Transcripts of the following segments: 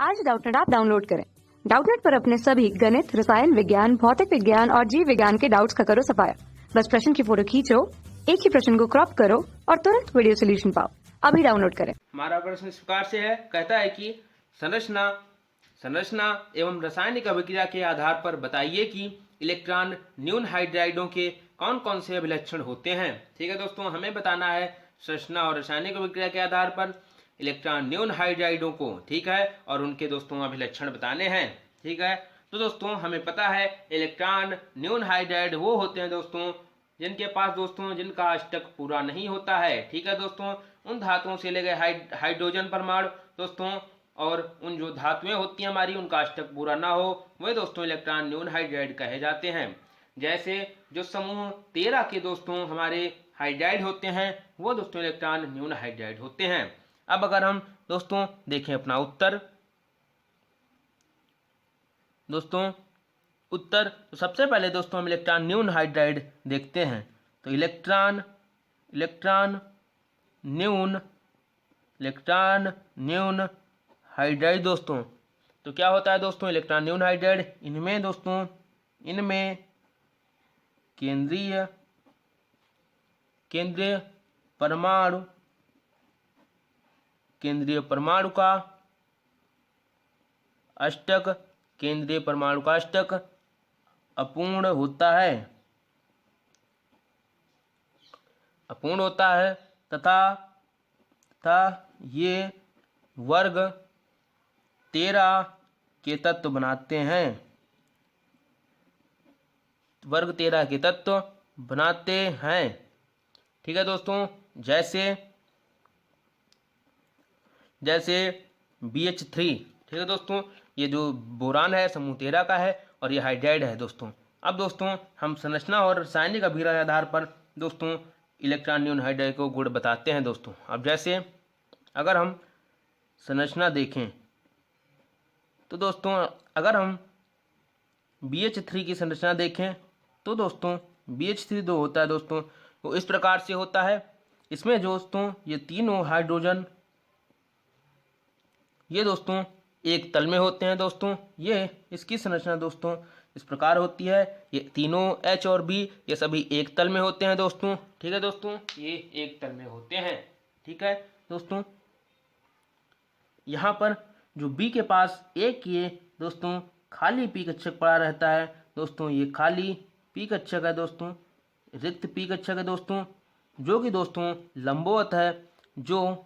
आज Doubtnut app download करें। Doubtnut पर अपने सभी गणित, रसायन विज्ञान, भौतिक विज्ञान और जीव विज्ञान के डाउट्स का करो सफाया। बस प्रश्न की फोटो खींचो, एक ही प्रश्न को क्रॉप करो और तुरंत वीडियो सोल्यूशन पाओ। अभी डाउनलोड करें। हमारा प्रश्न इस प्रकार से है, कहता है कि संरचना एवं रासायनिक अभिक्रिया के आधार पर बताइए कि इलेक्ट्रॉन न्यून हाइड्राइडों के कौन कौन से अभिलक्षण होते हैं। ठीक है दोस्तों, हमें बताना है संरचना और रासायनिक अभिक्रिया के आधार पर इलेक्ट्रॉन न्यून हाइड्राइडों को, ठीक है, और उनके दोस्तों अभिलक्षण बताने हैं। ठीक है, तो दोस्तों हमें पता है इलेक्ट्रॉन न्यून हाइड्राइड वो होते हैं दोस्तों जिनके पास दोस्तों जिनका अष्टक पूरा नहीं होता है। ठीक है दोस्तों, उन धातुओं से ले गए हाइड्रोजन परमाणु दोस्तों, और उन जो धातुएं होती हैं हमारी उनका अष्टक पूरा ना हो, वे दोस्तों इलेक्ट्रॉन न्यून हाइड्राइड कहे जाते हैं। जैसे जो समूह 13 के दोस्तों हमारे हाइड्राइड होते हैं वो दोस्तों इलेक्ट्रॉन न्यून हाइड्राइड होते हैं। अब अगर हम दोस्तों देखें अपना उत्तर तो सबसे पहले दोस्तों हम इलेक्ट्रॉन न्यून हाइड्राइड देखते हैं। तो इलेक्ट्रॉन न्यून हाइड्राइड दोस्तों, तो क्या होता है दोस्तों इलेक्ट्रॉन न्यून हाइड्राइड, इनमें केंद्रीय परमाणु का अष्टक अपूर्ण होता है तथा ये वर्ग 13 के तत्व बनाते हैं। ठीक है दोस्तों, जैसे BH3। ठीक है दोस्तों, ये जो बोरान है समूह 13 का है और ये हाइड्राइड है दोस्तों। अब दोस्तों हम संरचना और रासायनिक अभिक्रिया के आधार पर दोस्तों इलेक्ट्रॉन न्यून हाइड्राइड को गुण बताते हैं दोस्तों। अब जैसे अगर हम संरचना देखें तो दोस्तों अगर हम BH3 की संरचना देखें तो दोस्तों BH3 जो होता है दोस्तों वो इस प्रकार से होता है। इसमें दोस्तों ये तीनों हाइड्रोजन ये दोस्तों एक तल में होते हैं दोस्तों। ये इसकी संरचना दोस्तों इस प्रकार होती है। ये तीनों H और B ये सभी एक तल में होते हैं दोस्तों। ठीक है दोस्तों, ये एक तल में होते हैं। ठीक है दोस्तों, यहाँ पर जो B के पास एक ये दोस्तों खाली पी कक्षक पड़ा रहता है दोस्तों, ये खाली पी कक्षक है दोस्तों, रिक्त पी कक्षक है दोस्तों, जो कि दोस्तों लंबवत है। जो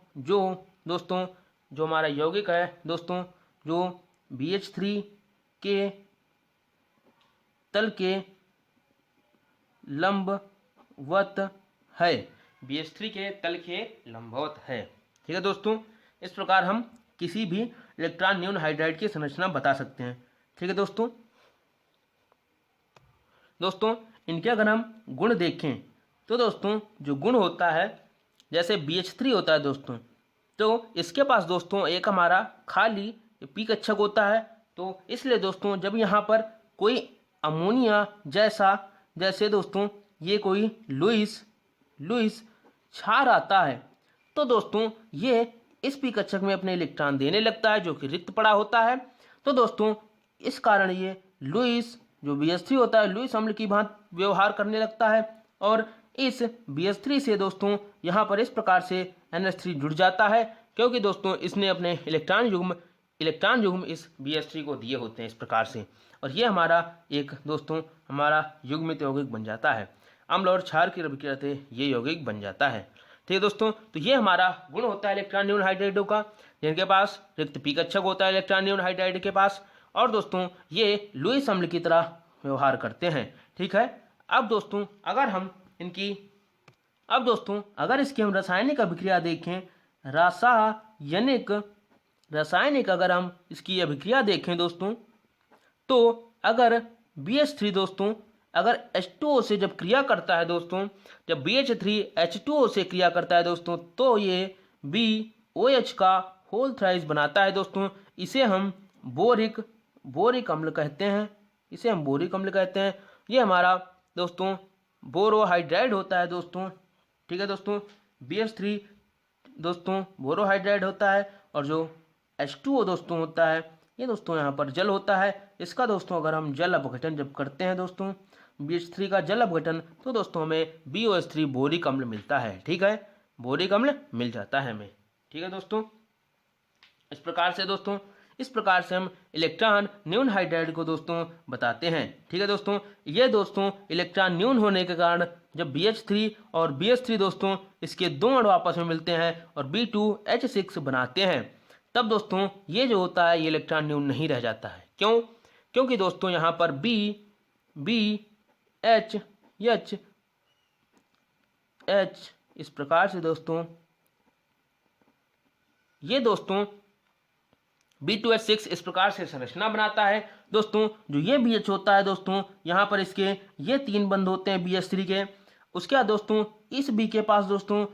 दोस्तों जो हमारा यौगिक है दोस्तों, जो BH3 के तल के लंबवत है, BH3 के तल के लंबवत है। ठीक है दोस्तों, इस प्रकार हम किसी भी इलेक्ट्रॉन न्यून हाइड्राइड की संरचना बता सकते हैं। ठीक है दोस्तों, इनके अगर हम गुण देखें तो दोस्तों जो गुण होता है जैसे BH3 होता है दोस्तों, तो इसके पास दोस्तों एक हमारा खाली पी कक्षक होता है। तो इसलिए दोस्तों जब यहाँ पर कोई अमोनिया जैसे दोस्तों ये कोई लुईस क्षार आता है तो दोस्तों ये इस पी कक्षक में अपने इलेक्ट्रॉन देने लगता है जो कि रिक्त पड़ा होता है। तो दोस्तों इस कारण ये लुईस जो BH3 होता है लुईस अम्ल की भांति व्यवहार करने लगता है और इस BH3 से दोस्तों यहाँ पर इस प्रकार से NH3 जुड़ जाता है, क्योंकि दोस्तों इसने अपने इलेक्ट्रॉन युग्म इस BH3 को दिए होते हैं इस प्रकार से, और ये हमारा एक दोस्तों हमारा युग्मित यौगिक बन जाता है। अम्ल और क्षार की अभिक्रिया से ये यौगिक बन जाता है। ठीक है दोस्तों, तो ये हमारा गुण होता है इलेक्ट्रॉन न्यून हाइड्राइडों का, जिनके पास रिक्त पी कक्षक होता है इलेक्ट्रॉन न्यून हाइड्राइड के पास, और दोस्तों ये लुईस अम्ल की तरह व्यवहार करते हैं। ठीक है, अब दोस्तों अगर इसकी हम रासायनिक अभिक्रिया देखें, रासायनिक अगर हम इसकी अभिक्रिया देखें दोस्तों, तो अगर BH3 दोस्तों अगर H2O से जब क्रिया करता है दोस्तों, जब BH3 H2O से क्रिया करता है दोस्तों, तो ये BOH का होल थ्राइस बनाता है दोस्तों। इसे हम बोरिक अम्ल कहते हैं। ये हमारा दोस्तों बोरोहाइड्राइड होता है दोस्तों। ठीक है दोस्तों, BH3 दोस्तों बोरोहाइड्राइड होता है, और जो H2O दोस्तों होता है, ये दोस्तों यहाँ पर जल होता है। इसका दोस्तों अगर हम जल अपघटन जब करते हैं दोस्तों BH3 का जल अपघटन, तो दोस्तों हमें BOH3 बोरिक अम्ल मिलता है। ठीक है, बोरिक अम्ल मिल जाता है हमें। ठीक है दोस्तों, इस प्रकार से हम इलेक्ट्रॉन न्यून हाइड्राइड को दोस्तों बताते हैं। ठीक है दोस्तों, ये दोस्तों इलेक्ट्रॉन न्यून होने के कारण जब BH3 और BH3 दोस्तों इसके दो अणु आपस में मिलते हैं और B2H6 बनाते हैं, तब दोस्तों ये जो होता है ये इलेक्ट्रॉन न्यून नहीं रह जाता है। क्यों? क्योंकि दोस्तों यहाँ पर BH इस प्रकार से दोस्तों ये दोस्तों B2H6 इस प्रकार से संरचना बनाता है। दोस्तों जो ये BH होता है दोस्तों, यहाँ पर इसके ये 3 बंध होते हैं BH3 के। उसके बाद दोस्तों इस B के पास दोस्तों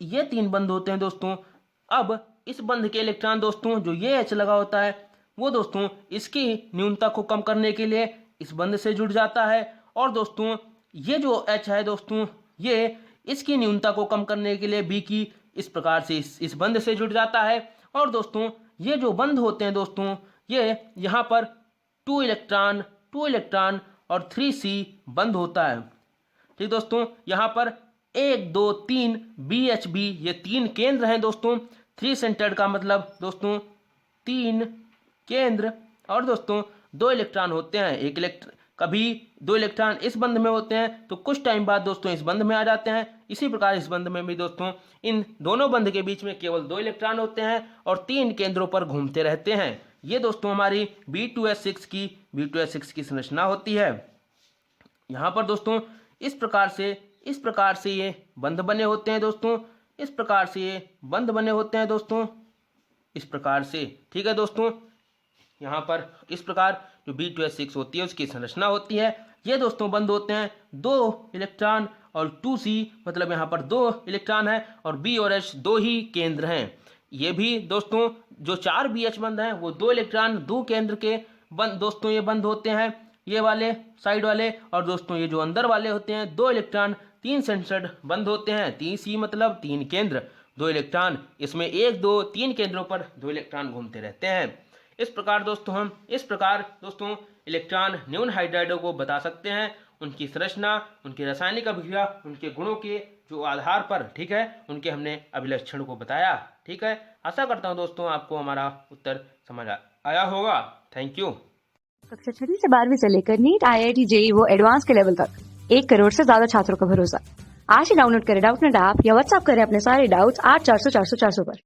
ये 3 बंध होते हैं दोस्तों। अब इस बंध के इलेक्ट्रॉन दोस्तों जो ये H लगा होता है वो दोस्तों इसकी न्यूनता को कम करने के लिए इस बंध से जुड़ जाता है, और दोस्तों ये जो H है दोस्तों ये इसकी न्यूनता को कम करने के लिए B की इस प्रकार से इस बंध से जुड़ जाता है। और दोस्तों ये जो बंध होते हैं दोस्तों ये यहाँ पर 2 इलेक्ट्रॉन और 3C बंध होता है। ठीक दोस्तों, यहाँ पर 1 2 3 BHB ये 3 केंद्र हैं दोस्तों। 3 सेंटर्ड का मतलब दोस्तों 3 केंद्र, और दोस्तों 2 इलेक्ट्रॉन होते हैं। कभी 2 इलेक्ट्रॉन इस बंध में होते हैं तो कुछ टाइम बाद दोस्तों इस बंध में आ जाते हैं। इसी प्रकार इस बंध में भी दोस्तों इन दोनों बंध के बीच में केवल 2 इलेक्ट्रॉन होते हैं और 3 केंद्रों पर घूमते रहते हैं। ये दोस्तों हमारी B2H6 की संरचना होती है। यहाँ पर दोस्तों इस प्रकार से ये बंध बने होते हैं दोस्तों। इस प्रकार से ये बंध बने होते हैं दोस्तों, इस प्रकार से। ठीक है दोस्तों, यहाँ पर इस प्रकार जो B2H6 होती है उसकी संरचना होती है। ये दोस्तों बंद होते हैं 2 इलेक्ट्रॉन और 2C, मतलब यहाँ पर 2 इलेक्ट्रॉन है और B और H 2 ही केंद्र हैं। ये भी दोस्तों जो 4 BH बंद हैं वो 2 इलेक्ट्रॉन 2 केंद्र के बंद दोस्तों ये बंद होते हैं, ये वाले साइड वाले। और दोस्तों ये जो अंदर वाले होते हैं 2 इलेक्ट्रॉन 3 सेंटर्ड बंद होते हैं। 3C मतलब 3 केंद्र 2 इलेक्ट्रॉन, इसमें 1 2 3 केंद्रों पर 2 इलेक्ट्रॉन घूमते रहते हैं। इस प्रकार दोस्तों इलेक्ट्रॉन न्यून हाइड्राइडों को बता सकते हैं, उनकी संरचना, उनकी रासायनिक अभिक्रिया, उनके गुणों के जो आधार पर, ठीक है, उनके हमने अभिलक्षण को बताया। ठीक है, आशा करता हूं दोस्तों आपको हमारा उत्तर समझ आया होगा। Thank you. कक्षा 6वीं से 12वीं से लेकर नीट, IIT, JEE वो एडवांस के लेवल तक 1 करोड़ से ज्यादा छात्रों का भरोसा। आज ही डाउनलोड करें डाउटनेट ऐप या व्हाट्सएप करें अपने सारे डाउट्स 8400 400 400 पर।